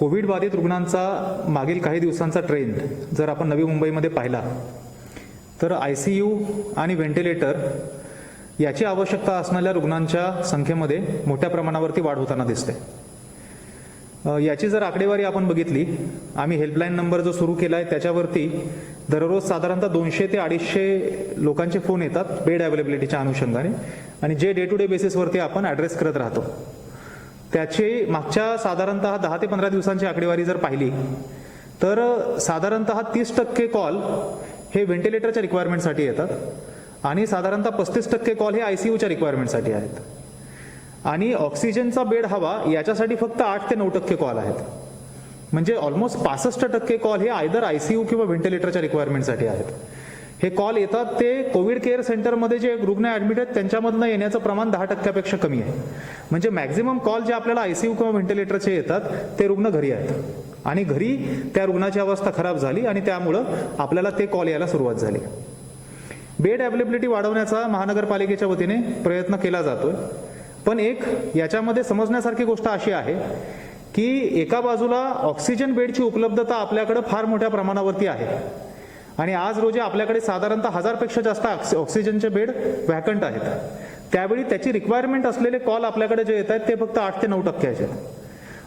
Covid बाधित रुग्णांचा मागील काही दिवसांचा ट्रेंड जर आपण नवी मुंबईमध्ये पाहिला तर ICU आणि व्हेंटिलेटर याची आवश्यकता असणाऱ्या रुग्णांच्या संख्येमध्ये मोठ्या प्रमाणावरती वाढ होताना दिसते. याची जर आकडेवारी आपण बघितली, आम्ही हेल्पलाईन नंबर जो सुरू केला आहे त्याच्यावरती दररोज साधारणतः 200 ते 250 लोकांचे फोन येतात बेड अवेलेबिलिटीच्या अनुषंगाने, आणि जे डे टू डे बेसिसवरती आपण ॲड्रेस करत राहतो त्याची मागच्या साधारणतः 10 ते 15 दिवसांची आकडेवारी जर पाहिली तर साधारणतः 30% कॉल हे व्हेंटिलेटरच्या रिक्वायरमेंटसाठी येतात आणि साधारणतः 35% कॉल हे ICUच्या रिक्वायरमेंटसाठी आहेत, आणि ऑक्सिजनचा बेड हवा याच्यासाठी फक्त 8 ते 9% कॉल आहेत. म्हणजे ऑलमोस्ट 65% कॉल हे आयदर ICU किंवा व्हेंटिलेटरच्या रिक्वायरमेंटसाठी आहेत. हे कॉल येतात ते कोविड केअर सेंटरमध्ये जे रुग्ण ॲडमिट आहेत त्यांच्यामधनं येण्याचं प्रमाण 10% कमी आहे. म्हणजे मॅक्झिमम कॉल जे आपल्याला ICU किंवा व्हेंटिलेटरचे येतात ते रुग्ण घरी आहेत आणि घरी त्या रुग्णाची अवस्था खराब झाली आणि त्यामुळं आपल्याला ते कॉल यायला सुरुवात झाली. बेड अवेलेबिलिटी वाढवण्याचा महानगरपालिकेच्या वतीने प्रयत्न केला जातोय, पण एक याच्यामध्ये समजण्यासारखी गोष्ट अशी आहे की एका बाजूला ऑक्सिजन बेडची उपलब्धता आपल्याकडे फार मोठ्या प्रमाणावरती आहे आणि आज रोजी आपल्याकडे साधारणतः 1000 पेक्षा जास्त ऑक्सिजनचे बेड व्हॅकंट आहेत. त्यावेळी त्याची रिक्वायरमेंट असलेले कॉल आपल्याकडे जे येत आहेत ते फक्त 8 ते 9% आहेत.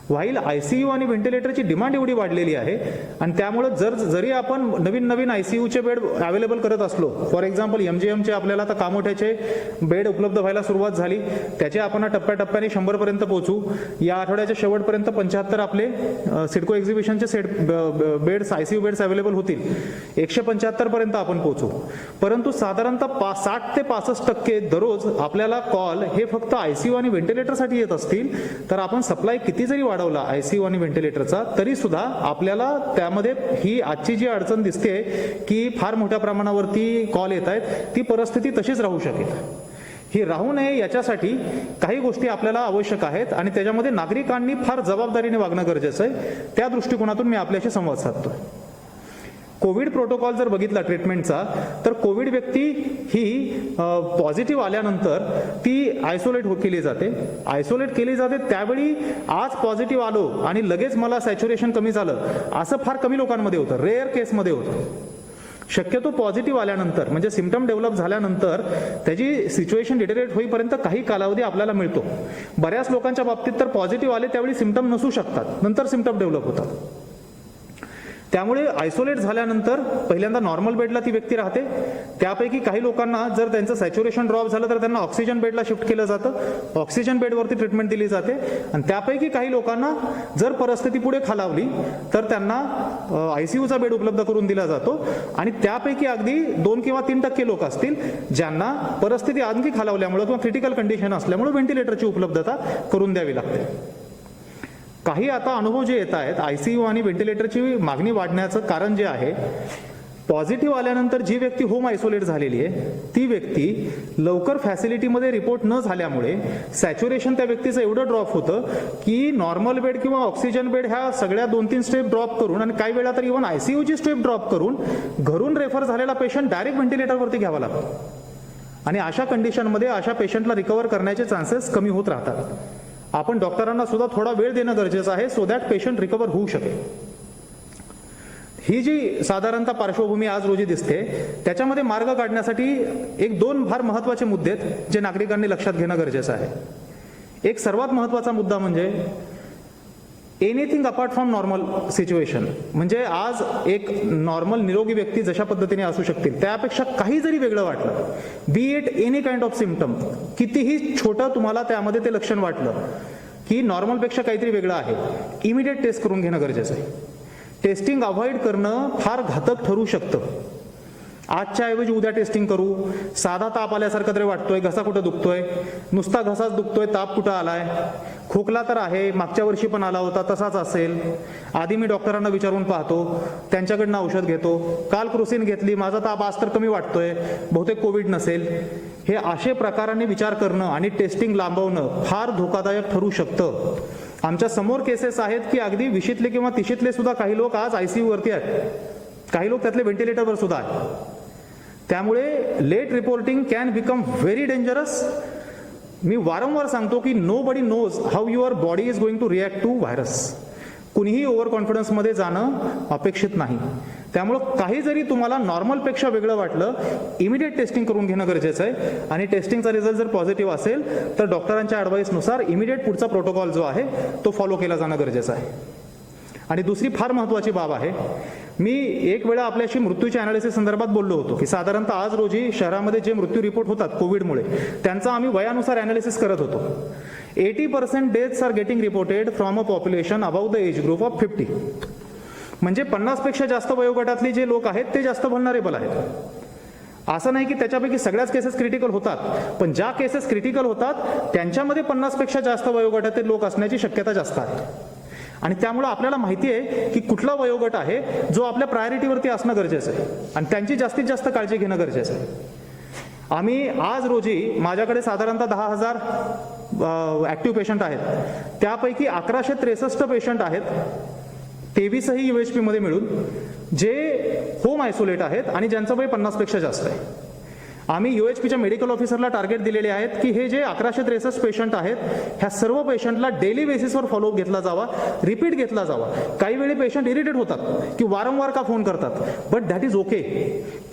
व्हाईल ICU आणि व्हेंटिलेटरची डिमांड एवढी वाढलेली आहे आणि त्यामुळे जरी आपण नवीन ICUचे बेड अवेलेबल करत असलो, फॉर एक्झाम्पल MGMचे आपल्याला आता कामोठ्याचे बेड उपलब्ध व्हायला सुरुवात झाली, त्याचे आपण टप्प्याटप्प्याने 100 पर्यंत पोहोचू. या आठवड्याच्या शेवटपर्यंत 75 आपले सिडको एक्झिबिशनचे बेड्स ICU बेड्स अवेलेबल होतील, 175 पर्यंत आपण पोहोचू. परंतु साधारणतः 60 ते 65% दररोज आपल्याला कॉल हे फक्त ICU आणि व्हेंटिलेटरसाठी येत असतील तर आपण सप्लाय किती जरी वाढवला ICU आणि व्हेंटिलेटरचा तरी सुद्धा आपल्याला त्यामध्ये ही आजची जी अडचण दिसते की फार मोठ्या प्रमाणावरती कॉल येत आहेत ती परिस्थिती तशीच राहू शकेल. ही राहू नये याच्यासाठी काही गोष्टी आपल्याला आवश्यक आहेत आणि त्याच्यामध्ये नागरिकांनी फार जबाबदारीने वागणं गरजेचं आहे. त्या दृष्टिकोनातून मी आपल्याशी संवाद साधतोय. कोविड प्रोटोकॉल जर बघितला ट्रीटमेंटचा तर कोविड व्यक्ती ही पॉझिटिव्ह आल्यानंतर ती आयसोलेट केली जाते. आयसोलेट केली जाते त्यावेळी आज पॉझिटिव्ह आलो आणि लगेच मला सॅच्युरेशन कमी झालं असं फार कमी लोकांमध्ये होतं, रेअर केसमध्ये होतं. शक्यतो पॉझिटिव्ह आल्यानंतर म्हणजे सिम्पटम डेव्हलप झाल्यानंतर त्याची सिच्युएशन डिटेरिएट होईपर्यंत काही कालावधी आपल्याला मिळतो. बऱ्याच लोकांच्या बाबतीत तर पॉझिटिव्ह आले त्यावेळी सिम्पटम नसू शकतात, नंतर सिम्पटम डेव्हलप होतात. त्यामुळे आयसोलेट झाल्यानंतर पहिल्यांदा नॉर्मल बेडला ती व्यक्ती राहते. त्यापैकी काही लोकांना जर त्यांचं सॅच्युरेशन ड्रॉप झालं तर त्यांना ऑक्सिजन बेडला शिफ्ट केलं जातं, ऑक्सिजन बेडवरती ट्रीटमेंट दिली जाते. आणि त्यापैकी काही लोकांना जर परिस्थिती पुढे खालावली तर त्यांना ICUचा बेड उपलब्ध करून दिला जातो आणि त्यापैकी अगदी 2 किंवा 3% लोक असतील ज्यांना परिस्थिती आणखी खालावल्यामुळे किंवा क्रिटिकल कंडिशन असल्यामुळे व्हेंटिलेटरची उपलब्धता करून द्यावी लागते. काही आता अनुभव जे येत आहेत ICU आणि व्हेंटिलेटरची मागणी वाढण्याचं कारण जे आहे, पॉझिटिव्ह आल्यानंतर जी व्यक्ती होम आयसोलेट झालेली आहे ती व्यक्ती लवकर फॅसिलिटीमध्ये रिपोर्ट न झाल्यामुळे सॅच्युरेशन त्या व्यक्तीचं एवढं ड्रॉप होतं की नॉर्मल बेड किंवा ऑक्सिजन बेड ह्या सगळ्या 2-3 स्टेप ड्रॉप करून आणि काही वेळा तर इव्हन ICUची स्टेप ड्रॉप करून घरून रेफर झालेला पेशंट डायरेक्ट व्हेंटिलेटरवरती घ्यावा लागतो आणि अशा कंडिशनमध्ये अशा पेशंटला रिकवर करण्याचे चान्सेस कमी होत राहतात. आपण डॉक्टरांना सुद्धा थोडा वेळ देणं गरजेचं आहे सो दॅट पेशंट रिकवर होऊ शकेल. ही जी साधारणतः पार्श्वभूमी आज रोजी दिसते त्याच्यामध्ये मार्ग काढण्यासाठी 1-2 फार महत्वाचे मुद्दे आहेत जे नागरिकांनी लक्षात घेणं गरजेचं आहे. एक सर्वात महत्वाचा मुद्दा म्हणजे anything apart from normal situation. म्हणजे आज एक नॉर्मल निरोगी व्यक्ती जशा पद्धतीने असू शकतील त्यापेक्षा काही जरी वेगळं वाटलं, बी it any kind of symptom, कितीही छोटं तुम्हाला त्यामध्ये ते लक्षण वाटलं की नॉर्मलपेक्षा काहीतरी वेगळं आहे, इमिडिएट टेस्ट करून घेणं गरजेचं आहे. टेस्टिंग अवॉइड करणं फार घातक ठरू शकतं. आजच्या ऐवजी उद्या टेस्टिंग करू, साधा ताप आल्यासारखं तरी वाटतोय, घसा कुठं दुखतोय, नुसता घसाच दुखतोय, ताप कुठं आलाय, खोकला तर आहे, मागच्या वर्षी पण आला होता तसाच असेल, आधी मी डॉक्टरांना विचारून पाहतो, त्यांच्याकडनं औषध घेतो, काल क्रोसिन घेतली, माझा ताप आज तर कमी वाटतोय, बहुतेक कोविड नसेल. हे असे प्रकाराने विचार करणं आणि टेस्टिंग लांबवणं फार धोकादायक ठरू शकतं. आमच्या समोर केसेस आहेत की अगदी 20शीतले किंवा 30शीतले सुद्धा काही लोक आज ICU वरती आहेत, काही लोक त्यातले व्हेंटिलेटरवर सुद्धा आहेत. त्यामुळे late reporting can become very dangerous. मी वारंवार सांगतो की nobody knows how your body is going to react to virus. कुणीही ओव्हर कॉन्फिडन्समध्ये जाणं अपेक्षित नाही. त्यामुळं काही जरी तुम्हाला नॉर्मलपेक्षा वेगळं वाटलं, इमिडिएट टेस्टिंग करून घेणं गरजेचं आहे. आणि टेस्टिंगचा रिझल्ट जर पॉझिटिव्ह असेल तर डॉक्टरांच्या ॲडवाईसनुसार इमिडिएट पुढचा प्रोटोकॉल जो आहे तो फॉलो केला जाणं गरजेचं आहे. आणि दुसरी फार महत्त्वाची बाब आहे, मी एक वेळा आपल्याशी मृत्यूच्या अनालिसिस संदर्भात बोललो होतो की साधारणतः आज रोजी शहरामध्ये जे मृत्यू रिपोर्ट होतात कोविडमुळे त्यांचा आम्ही वयानुसार अनालिसिस करत होतो. 80% deaths are getting reported from a population above the age group of 50. म्हणजे 50पेक्षा जास्त वयोगटातले जे लोक आहेत ते जास्त व्हल्नरेबल आहेत. असं नाही की त्याच्यापैकी सगळ्याच केसेस क्रिटिकल होतात, पण ज्या केसेस क्रिटिकल होतात त्यांच्यामध्ये 50पेक्षा जास्त वयोगटातील लोक असण्याची शक्यता जास्त आहे. आणि त्यामुळे आपल्याला माहिती आहे की कुठला वयोगट आहे जो आपल्या प्रायोरिटीवरती असणं गरजेचं आहे आणि त्यांची जास्तीत जास्त काळजी घेणं गरजेचं आहे. आम्ही आज रोजी माझ्याकडे साधारणतः 10,000 ॲक्टिव्ह पेशंट आहेत. त्यापैकी 1163 पेशंट आहेत, 23ही UHP मध्ये मिळून, जे होम आयसोलेट आहेत आणि ज्यांचं वय 50पेक्षा जास्त आहे. आम्ही UHPच्या मेडिकल ऑफिसरला टार्गेट दिलेले आहेत की हे जे 1163 पेशंट आहेत ह्या सर्व पेशंटला डेली बेसिसवर फॉलोअप घेतला जावा, रिपीट घेतला जावा. काही वेळी पेशंट इरिटेट होतात की वारंवार का फोन करतात, बट दॅट इज ओके.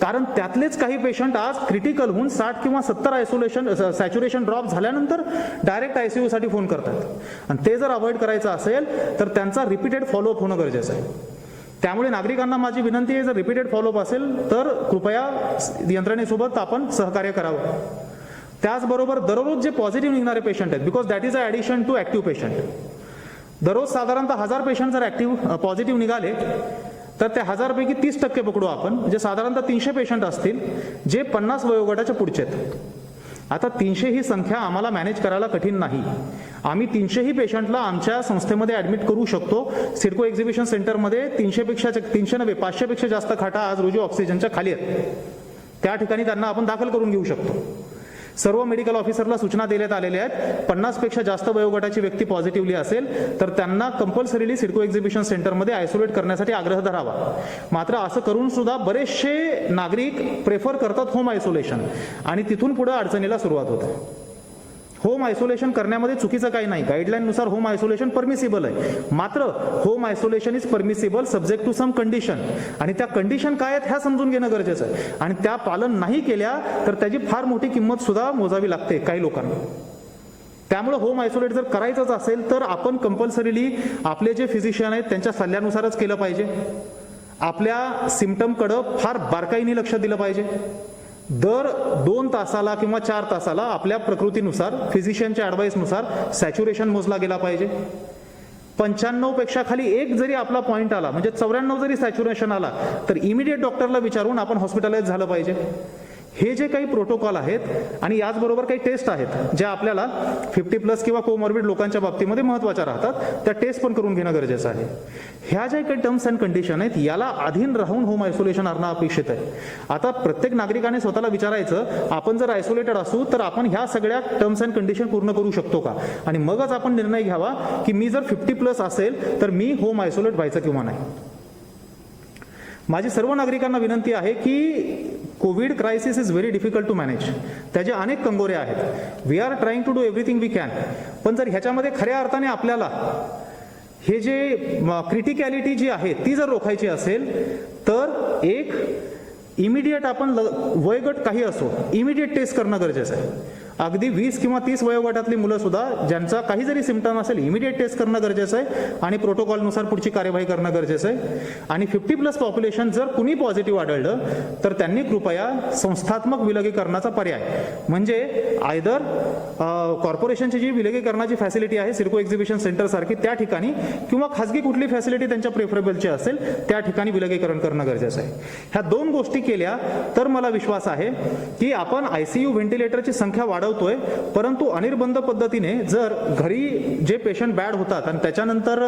कारण त्यातलेच काही पेशंट आज क्रिटिकल होऊन 60 किंवा 70 आयसोलेशन सॅच्युरेशन ड्रॉप झाल्यानंतर डायरेक्ट ICU साठी फोन करतात. आणि ते जर अवॉइड करायचं असेल तर त्यांचा रिपीटेड फॉलोअप होणं गरजेचं आहे. त्यामुळे नागरिकांना माझी विनंती आहे, जर रिपीटेड फॉलोअप असेल तर कृपया यंत्रणेसोबत आपण सहकार्य करावं. त्याचबरोबर दररोज जे पॉझिटिव्ह निघणारे पेशंट आहेत, because that is a addition to active patient. दररोज साधारणतः 1000 पेशंट जर पॉझिटिव्ह निघाले तर त्या 1000 पैकी 30% पकडू आपण, म्हणजे साधारणतः 300 पेशंट असतील जे 50 वयोगटाच्या पुढचे आहेत. आता 300 ही संख्या आम्हाला मॅनेज करायला कठीण नाही. आम्ही 300ही पेशंटला आमच्या संस्थेमध्ये ॲडमिट करू शकतो. सिडको एक्झिबिशन सेंटरमध्ये 500पेक्षा जास्त खाटा आज रोजी ऑक्सिजनच्या खाली आहेत. त्या ठिकाणी त्यांना आपण दाखल करून घेऊ शकतो. सर्व मेडिकल ऑफिसरला सूचना देण्यात आलेल्या आहेत, 50पेक्षा जास्त वयोगटाची व्यक्ती पॉझिटिव्हली असेल तर त्यांना कंपल्सरीली सिडको एक्झिबिशन सेंटरमध्ये आयसोलेट करण्यासाठी आग्रह धरावा. मात्र असं करून सुद्धा बरेचसे नागरिक प्रेफर करतात होम आयसोलेशन आणि तिथून पुढे अडचणीला सुरुवात होते. होम आयसोलेशन करण्यामध्ये चुकीचं काही नाही, गाईडलाईननुसार होम आयसोलेशन परमिसिबल आहे. मात्र home isolation is permissible subject to some condition, आणि त्या कंडिशन काय आहेत ह्या समजून घेणं गरजेचं आहे. आणि त्या पालन नाही केल्या तर त्याची फार मोठी किंमत सुद्धा मोजावी लागते काही लोकांना. त्यामुळे होम आयसोलेट जर करायचंच असेल तर आपण कंपल्सरीली आपले जे फिजिशियन आहेत त्यांच्या सल्ल्यानुसारच केलं पाहिजे. आपल्या सिम्पटमकडं फार बारकाईने लक्ष दिलं पाहिजे. दर 2 तासाला किंवा 4 तासाला आपल्या प्रकृतीनुसार फिजिशियनच्या ॲडवाईसनुसार सॅच्युरेशन मोजला गेला पाहिजे. 95 पेक्षा खाली एक जरी आपला पॉईंट आला, म्हणजे 94 जरी सॅच्युरेशन आला तर इमिडिएट डॉक्टरला विचारून आपण हॉस्पिटलाइज झालं पाहिजे. हे जे काही प्रोटोकॉल आहेत आणि याचबरोबर काही टेस्ट आहेत ज्या आपल्याला 50+ किंवा कोमॉर्बिड लोकांच्या बाबतीमध्ये महत्त्वाच्या राहतात, त्या टेस्ट पण करून घेणं गरजेचं आहे. ह्या ज्या काही टर्म्स अँड कंडिशन आहेत याला अधीन राहून होम आयसोलेशन आणणं अपेक्षित आहे. आता प्रत्येक नागरिकाने स्वतःला विचारायचं, आपण जर आयसोलेटेड असू तर आपण ह्या सगळ्या टर्म्स अँड कंडिशन पूर्ण करू शकतो का, आणि मगच आपण निर्णय घ्यावा की मी जर 50+ असेल तर मी होम आयसोलेट व्हायचं किंवा नाही. माझी सर्व नागरिकांना विनंती आहे की Covid crisis is very difficult to manage. त्याचे अनेक कंगोरे आहेत. We are trying to do everything we can. पण जर ह्याच्यामध्ये खऱ्या अर्थाने आपल्याला हे जे क्रिटिकॅलिटी जी आहे ती जर रोखायची असेल तर एक इमिडिएट आपण वयोगट काही असो इमिडिएट टेस्ट करणं गरजेचं आहे. अगदी 20 किंवा 30 वयोगटातली मुलं सुद्धा ज्यांचा काही जरी सिम्पटम असेल इमिडिएट टेस्ट करणं गरजेचं आहे आणि प्रोटोकॉलनुसार पुढची कार्यवाही करणं गरजेचं आहे. आणि 50+ पॉप्युलेशन जर कुणी पॉझिटिव्ह आढळलं तर त्यांनी कृपया संस्थात्मक विलगीकरणाचा पर्याय, म्हणजे आयदर कॉर्पोरेशनची जी विलगीकरणाची फॅसिलिटी आहे सिडको एक्झिबिशन सेंटर सारखी त्या ठिकाणी, किंवा खासगी कुठली फॅसिलिटी त्यांच्या प्रेफरेबलची असेल त्या ठिकाणी विलगीकरण करणं गरजेचं आहे. ह्या 2 गोष्टी केल्या तर मला विश्वास आहे की आपण ICU व्हेंटिलेटरची संख्या वाढवतोय, परंतु अनिर्बंध पद्धतीने जर घरी जे पेशंट बॅड होतात आणि त्याच्यानंतर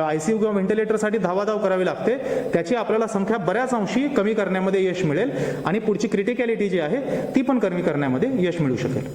ICU किंवा व्हेंटिलेटरसाठी धावाधाव करावी लागते, त्याची आपल्याला संख्या बऱ्याच अंशी कमी करण्यामध्ये यश मिळेल आणि पुढची क्रिटिकॅलिटी जी आहे ती पण कमी करण्यामध्ये यश मिळू शकेल.